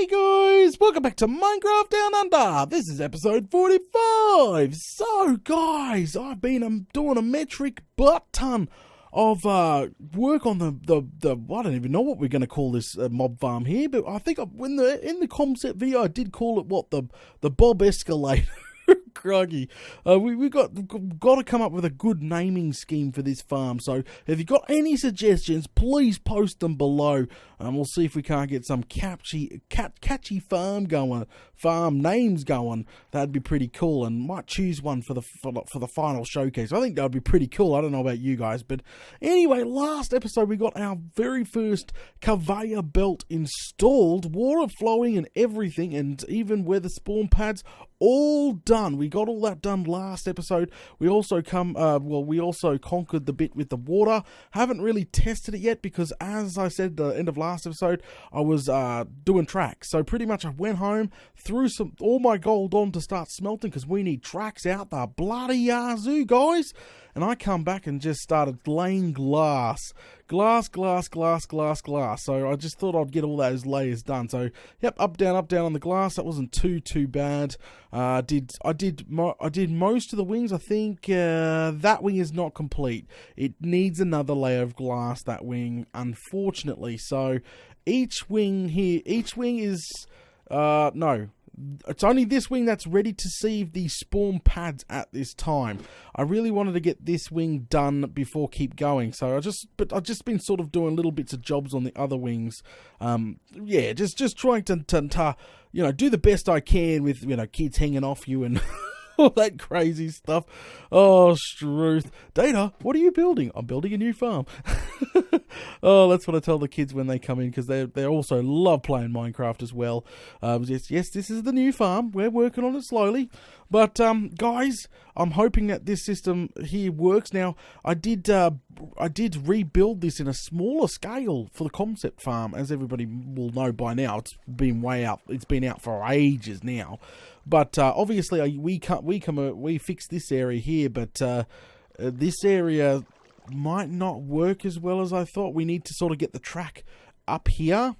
Hey guys, welcome back to Minecraft Down Under. This is episode 45. So guys, I've been doing a metric butt ton of work on the I don't even know what we're going to call this mob farm here, but I think in the concept video I did call it what, the Bob escalator. Crikey. We got to come up with a good naming scheme for this farm. So if you've got any suggestions, please post them below, and we'll see if we can't get some catchy farm names going. That'd be pretty cool, and might choose one for the final showcase. I think that'd be pretty cool. I don't know about you guys, but anyway, last episode we got our very first conveyor belt installed, water flowing and everything, and even where the spawn pads all done. We got all that done last episode. We also we also conquered the bit with the water. Haven't really tested it yet because, as I said at the end of last episode, I was doing tracks. So pretty much I went home, threw all my gold on to start smelting because we need tracks out the bloody yazoo, guys. And I come back and just started laying glass. So I just thought I'd get all those layers done. So yep, up down on the glass. That wasn't too bad. I did most of the wings. I think that wing is not complete. It needs another layer of glass, that wing, unfortunately. So each wing is no. It's only this wing that's ready to see the spawn pads at this time. I really wanted to get this wing done before keep going. So I've just been sort of doing little bits of jobs on the other wings. Yeah, just trying to do the best I can with kids hanging off you and all that crazy stuff. Oh, Struth. Data, what are you building? I'm building a new farm. Oh, that's what I tell the kids when they come in, because they also love playing Minecraft as well. Yes, this is the new farm. We're working on it slowly. But, guys, I'm hoping that this system here works. Now, I did rebuild this in a smaller scale for the concept farm, as everybody will know by now. It's been It's been out for ages now. But obviously, we fixed this area here, but this area might not work as well as I thought. We need to sort of get the track up here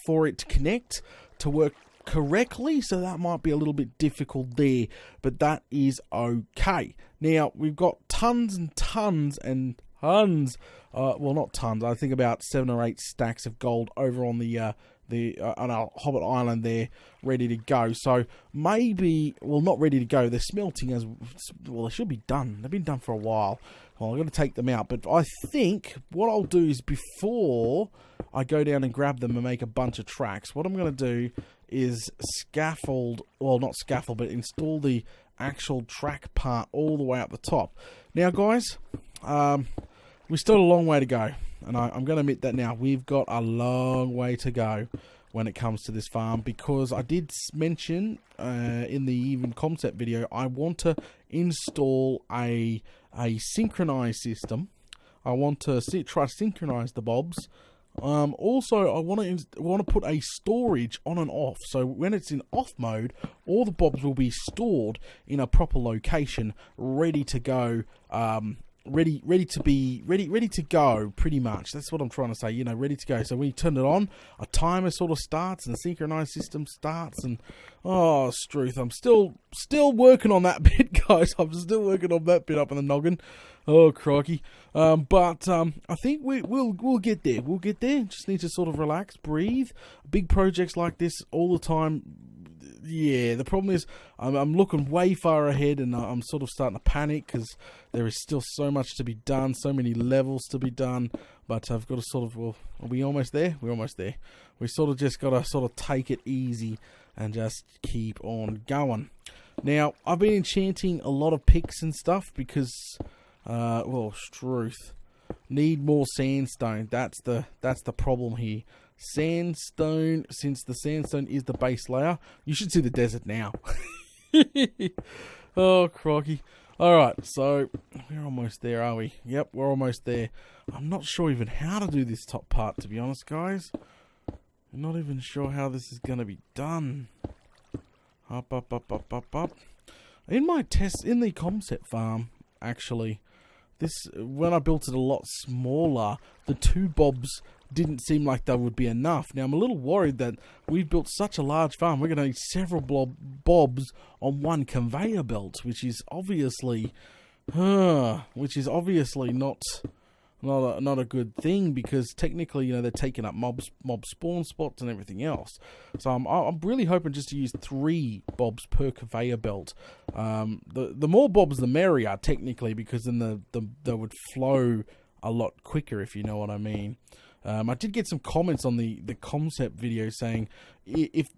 for it to connect to work correctly, so that might be a little bit difficult there, but that is okay. Now we've got tons and tons and tons, well, not tons, I think about 7 or 8 stacks of gold over on on our Hobbit Island there, ready to go. So maybe, well, not ready to go, they're smelting they should be done. They've been done for a while. Well, I'm going to take them out, but I think what I'll do is, before I go down and grab them and make a bunch of tracks, what I'm going to do is not scaffold, but install the actual track part all the way up the top. Now, guys, we still have a long way to go, and I'm going to admit that now. We've got a long way to go when it comes to this farm, because I did mention in the even concept video, I want to install a synchronized system. I want to try to synchronize the bobs. Also, I want to put a storage on and off, so when it's in off mode, all the bobs will be stored in a proper location, ready to go. Ready to go, pretty much. That's what I'm trying to say, ready to go. So when you turn it on, a timer sort of starts and the synchronized system starts, and oh, Struth, I'm still working on that bit, guys. I'm still working on that bit up in the noggin. Oh, crikey. But I think we'll get there. We'll get there. Just need to sort of relax, breathe. Big projects like this all the time. Yeah, the problem is I'm looking way far ahead, and I'm sort of starting to panic because there is still so much to be done, so many levels to be done. But I've got to sort of, well, are we almost there? We're almost there. We sort of just got to sort of take it easy and just keep on going. Now, I've been enchanting a lot of picks and stuff because, well, Struth, need more sandstone. That's the problem here. Sandstone, since the sandstone is the base layer, you should see the desert now. Oh, crikey. Alright, so we're almost there, are we? Yep, we're almost there. I'm not sure even how to do this top part, to be honest, guys. I'm not even sure how this is going to be done. Up. In my test, in the concept farm, actually, when I built it a lot smaller, the 2 bobs didn't seem like they would be enough. Now I'm a little worried that we've built such a large farm, we're going to need several bobs on one conveyor belt, which is obviously not a good thing, because technically, you know, they're taking up mob spawn spots and everything else. So I'm really hoping just to use 3 bobs per conveyor belt. The more bobs the merrier, technically, because then they would flow a lot quicker, if you know what I mean. I did get some comments on the concept video saying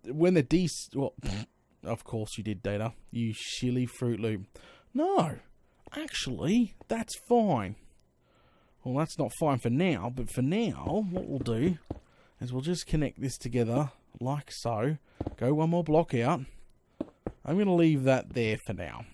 when the well, of course you did, Data, you shilly Fruit Loop. No, actually, that's fine. Well, that's not fine for now, but for now, what we'll do is we'll just connect this together like so. Go 1 more block out. I'm going to leave that there for now.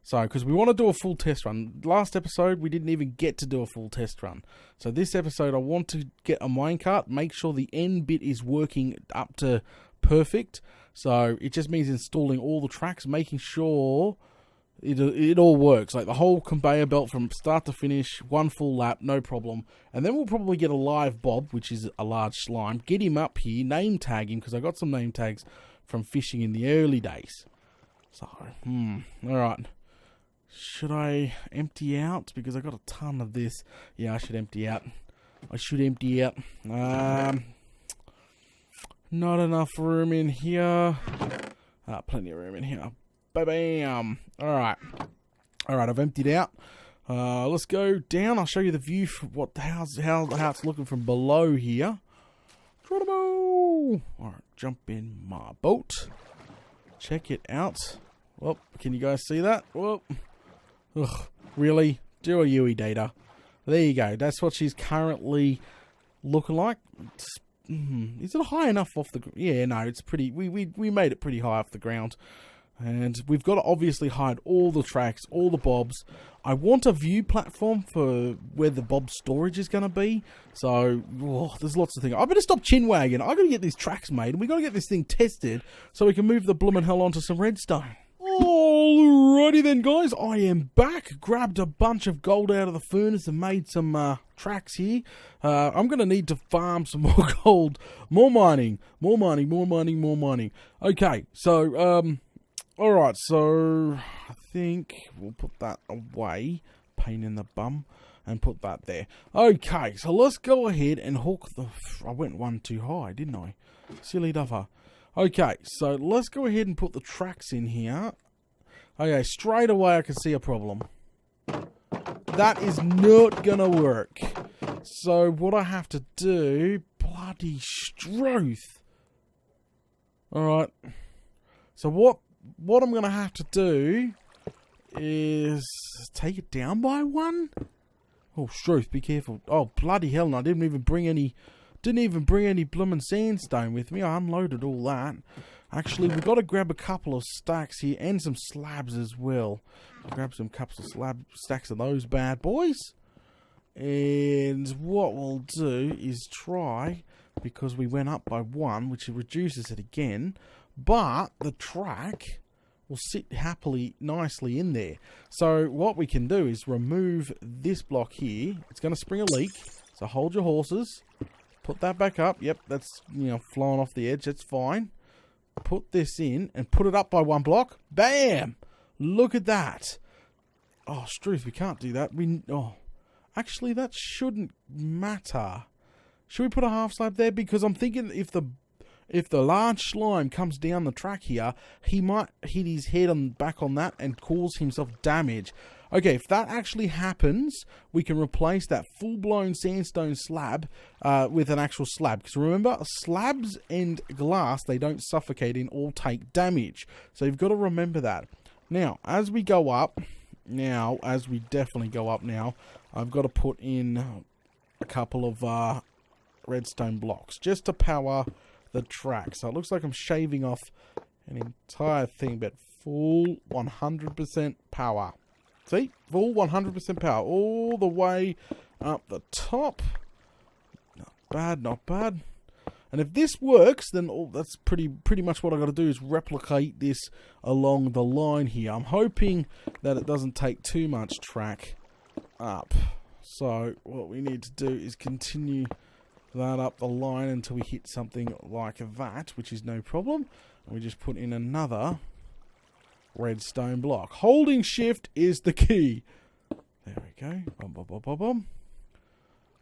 So, because we want to do a full test run. Last episode, we didn't even get to do a full test run. So this episode, I want to get a minecart, make sure the end bit is working up to perfect. So it just means installing all the tracks, making sure it all works. Like the whole conveyor belt from start to finish, 1 full lap, no problem. And then we'll probably get a live bob, which is a large slime. Get him up here, name tag him, because I got some name tags from fishing in the early days. So, alright. Should I empty out? Because I got a ton of this. Yeah, I should empty out. Not enough room in here. Plenty of room in here. Bam. Alright, I've emptied out. Let's go down. I'll show you the view from how it's looking from below here. Alright, jump in my boat. Check it out. Well, can you guys see that? Well, ugh, really? Do a Yui, Data. There you go. That's what she's currently looking like. Is it high enough off the... Yeah, no, it's pretty... We made it pretty high off the ground. And we've got to obviously hide all the tracks, all the bobs. I want a view platform for where the bob storage is going to be. So, there's lots of things. I better stop chin-wagging. I've got to get these tracks made. And we've got to get this thing tested so we can move the bloomin' hell onto some redstone. Alrighty then, guys. I am back. Grabbed a bunch of gold out of the furnace and made some tracks here. I'm going to need to farm some more gold. More mining. Okay, so... Alright, so I think we'll put that away, pain in the bum, and put that there. Okay, so let's go ahead and hook the... I went 1 too high, didn't I? Silly duffer. Okay, so let's go ahead and put the tracks in here. Okay, straight away I can see a problem. That is not gonna work. So what I have to do... Bloody struth. Alright. So what I'm going to have to do is take it down by 1. Oh, Struth, be careful. Oh, bloody hell, no, I didn't even bring any bloomin' sandstone with me. I unloaded all that. Actually, we've got to grab a couple of stacks here and some slabs as well. Grab some stacks of those bad boys. And what we'll do is try, because we went up by 1, which reduces it again, but the track will sit happily, nicely in there. So what we can do is remove this block here. It's going to spring a leak, so hold your horses. Put that back up. Yep, that's, flowing off the edge. That's fine. Put this in and put it up by 1 block. Bam! Look at that. Oh, Struth, we can't do that. Actually, that shouldn't matter. Should we put a half slab there? Because I'm thinking if the large slime comes down the track here, he might hit his head back on that and cause himself damage. Okay, if that actually happens, we can replace that full-blown sandstone slab with an actual slab. Because remember, slabs and glass, they don't suffocate and all take damage. So you've got to remember that. Now, as we go up, as we definitely go up now, I've got to put in a couple of redstone blocks just to power the track. So it looks like I'm shaving off an entire thing, but full 100% power. See? Full 100% power all the way up the top. Not bad, not bad. And if this works, then that's pretty much what I got to do is replicate this along the line here. I'm hoping that it doesn't take too much track. up. So what we need to do is continue that up the line until we hit something like that, which is no problem. And we just put in another redstone block. Holding shift is the key. There we go. Bum, bum, bum, bum, bum.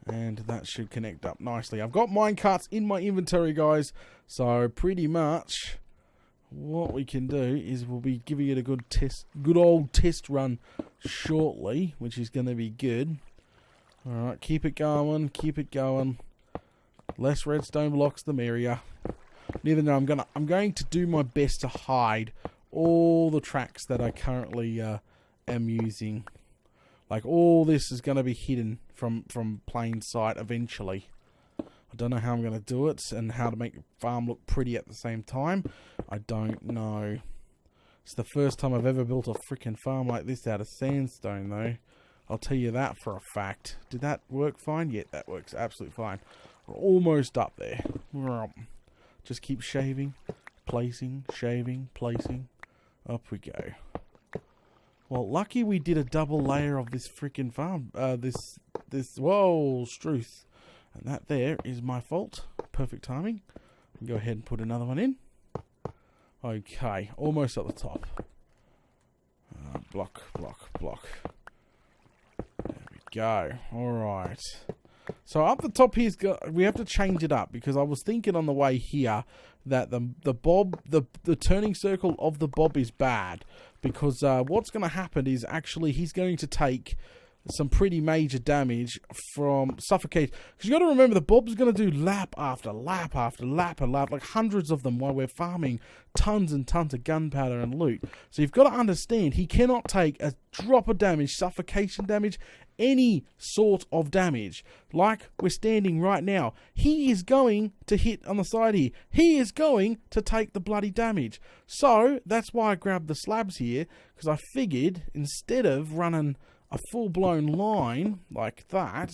And that should connect up nicely. I've got minecarts in my inventory, guys. So pretty much what we can do is we'll be giving it a good old test run shortly, which is going to be good. Alright, keep it going, keep it going. Less redstone blocks the merrier. Neither no, I'm going to do my best to hide all the tracks that I currently am using. Like, all this is going to be hidden from plain sight eventually. I don't know how I'm going to do it and how to make the farm look pretty at the same time. I don't know. It's the first time I've ever built a freaking farm like this out of sandstone, though. I'll tell you that for a fact. Did that work fine? Yeah, that works absolutely fine. We're almost up there. Just keep shaving, placing, shaving, placing. Up we go. Well, lucky we did a double layer of this freaking farm. Whoa, Struth. And that there is my fault. Perfect timing. Go ahead and put another one in. Okay, almost at the top. Block, block, block. There we go. Alright. So up the top here's we have to change it up, because I was thinking on the way here that the turning circle of the bob is bad, because what's going to happen is actually he's going to take some pretty major damage from suffocate. Because you got to remember, the bob's going to do lap after lap after lap and lap, like hundreds of them, while we're farming tons and tons of gunpowder and loot. So you've got to understand, he cannot take a drop of damage, suffocation damage, any sort of damage. Like we're standing right now, he is going to hit on the side here. He is going to take the bloody damage. So that's why I grabbed the slabs here, because I figured instead of running a full-blown line like that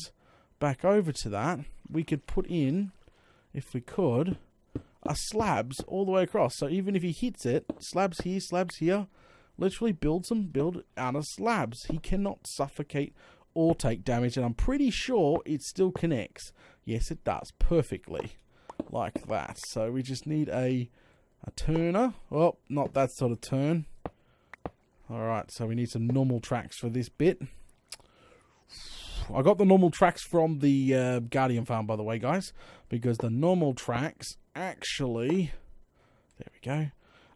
back over to that, we could put in, if we could, a slabs all the way across. So even if he hits it, slabs here, literally build out of slabs. He cannot suffocate or take damage, and I'm pretty sure it still connects. Yes, it does perfectly like that. So we just need a turner. Oh, not that sort of turn. Alright, so we need some normal tracks for this bit. I got the normal tracks from the Guardian farm, by the way, guys, because the normal tracks actually... There we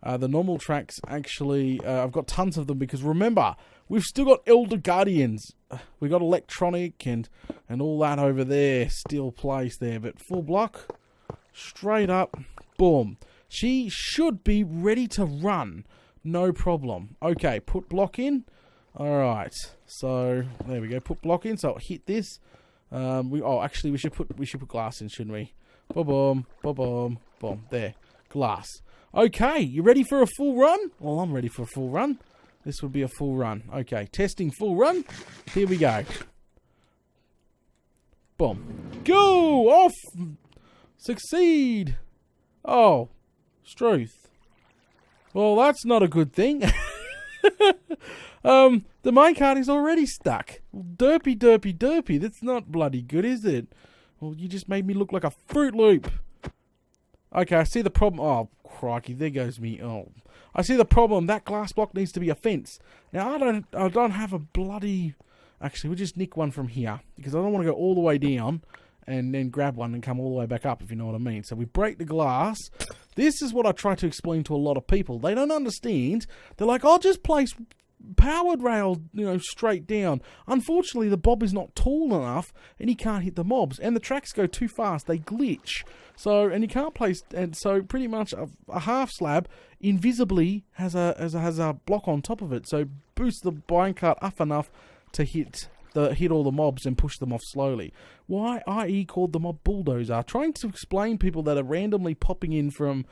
go. The normal tracks actually... I've got tons of them, because remember, we've still got Elder Guardians. We got electronic and all that over there, still placed there. But full block, straight up, boom. She should be ready to run. No problem. Okay, put block in. Alright, so there we go. Put block in, so I'll hit this. Actually we should put glass in, shouldn't we? Boom, boom, boom, boom, boom. There. Glass. Okay, you ready for a full run? Well, I'm ready for a full run. This would be a full run. Okay, testing full run. Here we go. Boom. Go! Off! Succeed! Oh. Struth. Well, that's not a good thing. The minecart is already stuck. Derpy, derpy, derpy. That's not bloody good, is it? Well, you just made me look like a Fruit Loop. Okay, I see the problem. Oh, crikey, there goes me. Oh, I see the problem. That glass block needs to be a fence. Now, I don't have a bloody... Actually, we'll just nick one from here, because I don't want to go all the way down and then grab one and come all the way back up, if you know what I mean. So we break the glass. This is what I try to explain to a lot of people. They don't understand. They're like, I'll just place powered rail, straight down. Unfortunately, the bob is not tall enough, and he can't hit the mobs, and the tracks go too fast. They glitch. So, and you can't place, and so pretty much a half slab invisibly has a block on top of it. So boost the minecart up enough to hit all the mobs and push them off slowly. Why IE called the mob bulldozer. Trying to explain people that are randomly popping in from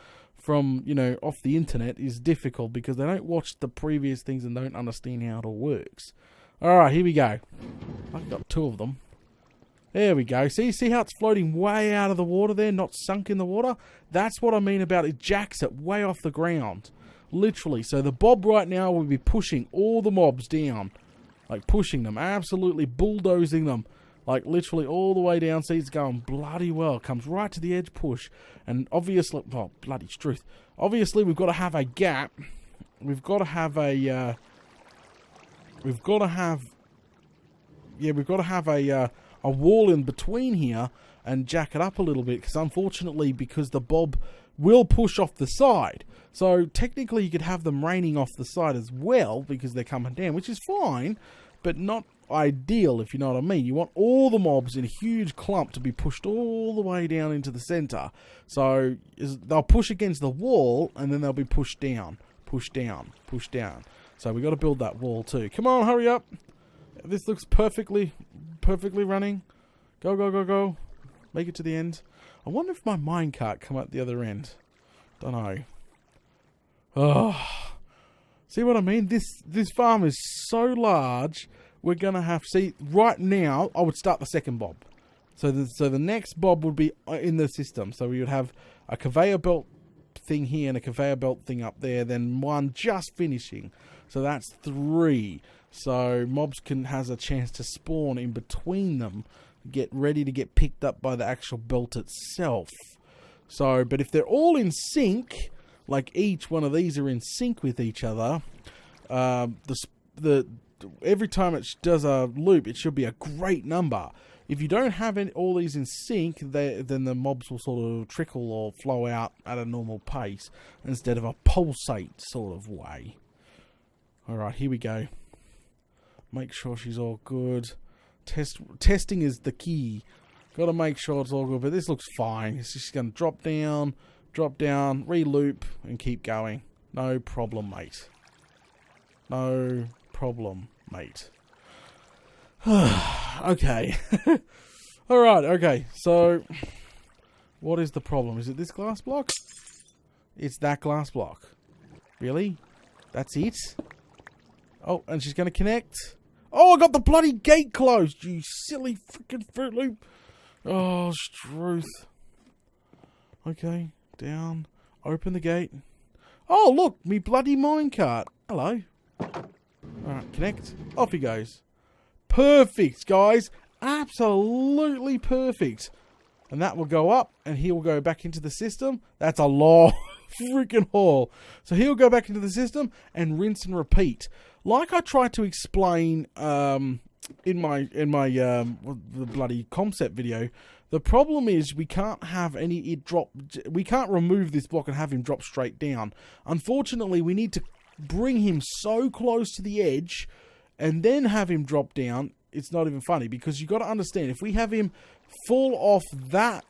off the internet is difficult, because they don't watch the previous things and don't understand how it all works. Alright, here we go. I've got two of them. There we go. See how it's floating way out of the water there, not sunk in the water? That's what I mean about it jacks it way off the ground. Literally. So the bob right now will be pushing all the mobs down. Like pushing them, absolutely bulldozing them. Like literally all the way down. See, it's going bloody well. Comes right to the edge, push. And obviously, oh, bloody truth. Obviously, we've got to have a gap. We've got to have a, we've got to have a wall in between here and jack it up a little bit. Because unfortunately, because the bob will push off the side. So technically, you could have them raining off the side as well because they're coming down, which is fine, but not ideal, if you know what I mean. You want all the mobs in a huge clump to be pushed all the way down into the center. So they'll push against the wall and then they'll be pushed down, pushed down, pushed down. So we got to build that wall too. Come on, hurry up. This looks perfectly running. Go, go, go, go. Make it to the end. I wonder if my minecart come out the other end. Don't know. Oh, see what I mean? This farm is so large. We're gonna have, see, right now I would start the second bob. So the next bob would be in the system. So we would have a conveyor belt thing here and a conveyor belt thing up there. Then one just finishing. So that's 3. So mobs has a chance to spawn in between them, get ready to get picked up by the actual belt itself. So, but if they're all in sync, like each one of these are in sync with each other, every time it does a loop, it should be a great number. If you don't have all these in sync, then the mobs will sort of trickle or flow out at a normal pace instead of a pulsate sort of way. Alright, here we go. Make sure she's all good. Testing is the key. Got to make sure it's all good, but this looks fine. It's just going to drop down, re-loop, and keep going. No problem, mate. No problem, mate. Okay. Alright, okay. So, what is the problem? Is it this glass block? It's that glass block. Really? That's it? Oh, and she's going to connect. Oh, I got the bloody gate closed, you silly freaking Fruit Loop. Oh, truth. Okay, down. Open the gate. Oh, look, me bloody minecart. Hello. Alright, connect. Off he goes. Perfect, guys. Absolutely perfect. And that will go up, and he will go back into the system. That's a long freaking haul. So he'll go back into the system and rinse and repeat. Like I tried to explain in my the bloody concept video, the problem is we can't have we can't remove this block and have him drop straight down. Unfortunately, we need to bring him so close to the edge and then have him drop down. It's not even funny, because you got to understand, if we have him fall off that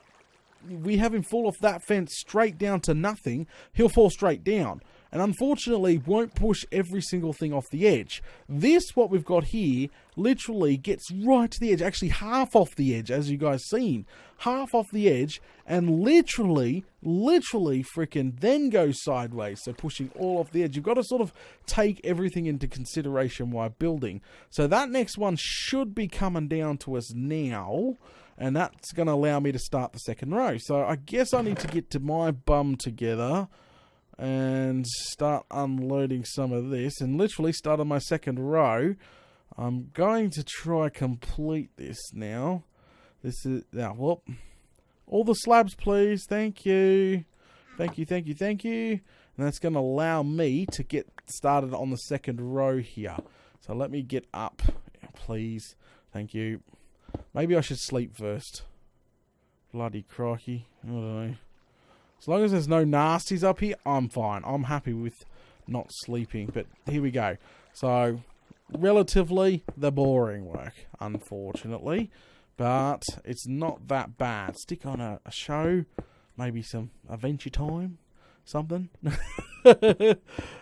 fence straight down to nothing, he'll fall straight down. And unfortunately, won't push every single thing off the edge. This, what we've got here, literally gets right to the edge. Actually, half off the edge, as you guys seen. Half off the edge, and literally freaking then goes sideways. So pushing all off the edge. You've got to sort of take everything into consideration while building. So that next one should be coming down to us now. And that's going to allow me to start the second row. So I guess I need to get to my bum together and start unloading some of this, and literally start on my second row. I'm going to try complete this now. This is now, whoop. All the slabs, please. Thank you. Thank you, thank you, thank you. And that's going to allow me to get started on the second row here. So let me get up, please. Thank you. Maybe I should sleep first. Bloody crikey. I don't know. As long as there's no nasties up here, I'm fine. I'm happy with not sleeping. But here we go. So, relatively the boring work, unfortunately. But it's not that bad. Stick on a show. Maybe some Adventure Time. Something.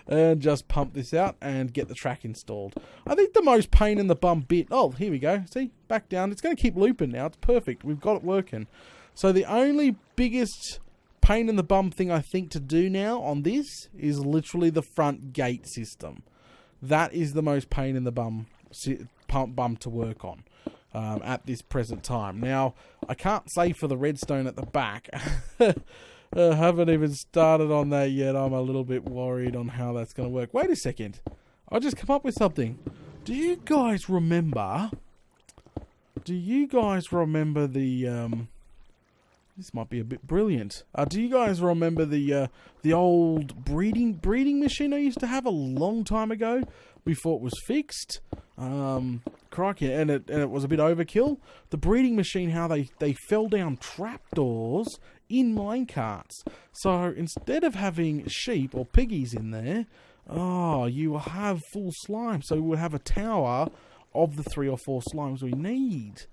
And just pump this out and get the track installed. I think the most pain in the bum bit... Oh, here we go. See? Back down. It's going to keep looping now. It's perfect. We've got it working. So the only biggest pain in the bum thing I think to do now on this is literally the front gate system. That is the most pain in the bum to work on at this present time. Now, I can't say for the redstone at the back. I haven't even started on that yet. I'm a little bit worried on how that's going to work. Wait a second. I just come up with something. Do you guys remember? Do you guys remember the? This might be a bit brilliant. Do you guys remember the old breeding machine I used to have a long time ago before it was fixed? Crikey, and it was a bit overkill. The breeding machine, how they fell down trapdoors in minecarts. So instead of having sheep or piggies in there, you have full slime. So we would have a tower of the 3 or 4 slimes we need.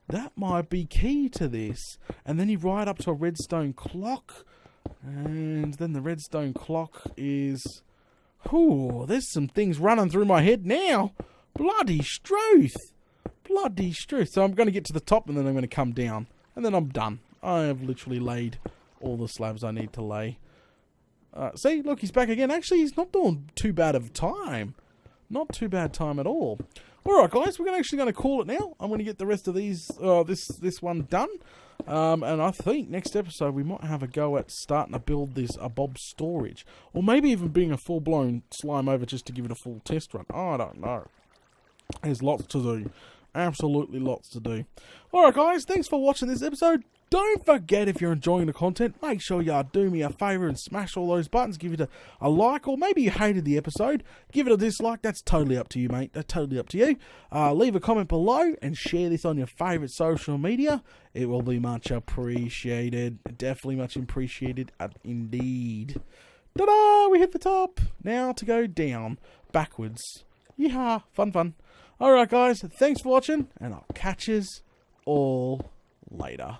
That might be key to this. And then you ride up to a redstone clock. And then the redstone clock is... Ooh, there's some things running through my head now. Bloody struth. Bloody struth. So I'm going to get to the top and then I'm going to come down. And then I'm done. I have literally laid all the slabs I need to lay. See, look, he's back again. Actually, he's not doing too bad of time. Not too bad time at all. Alright guys, we're actually going to call it now. I'm going to get the rest of these, this one done. And I think next episode we might have a go at starting to build this Bob storage. Or maybe even being a full-blown slime over just to give it a full test run. I don't know. There's lots to do. Absolutely lots to do. Alright guys, thanks for watching this episode. Don't forget, if you're enjoying the content, make sure you do me a favour and smash all those buttons. Give it a like, or maybe you hated the episode. Give it a dislike. That's totally up to you, mate. That's totally up to you. Leave a comment below and share this on your favourite social media. It will be much appreciated. Definitely much appreciated indeed. Ta-da! We hit the top. Now to go down. Backwards. Yeehaw. Fun. Alright guys, thanks for watching, and I'll catch yous all later.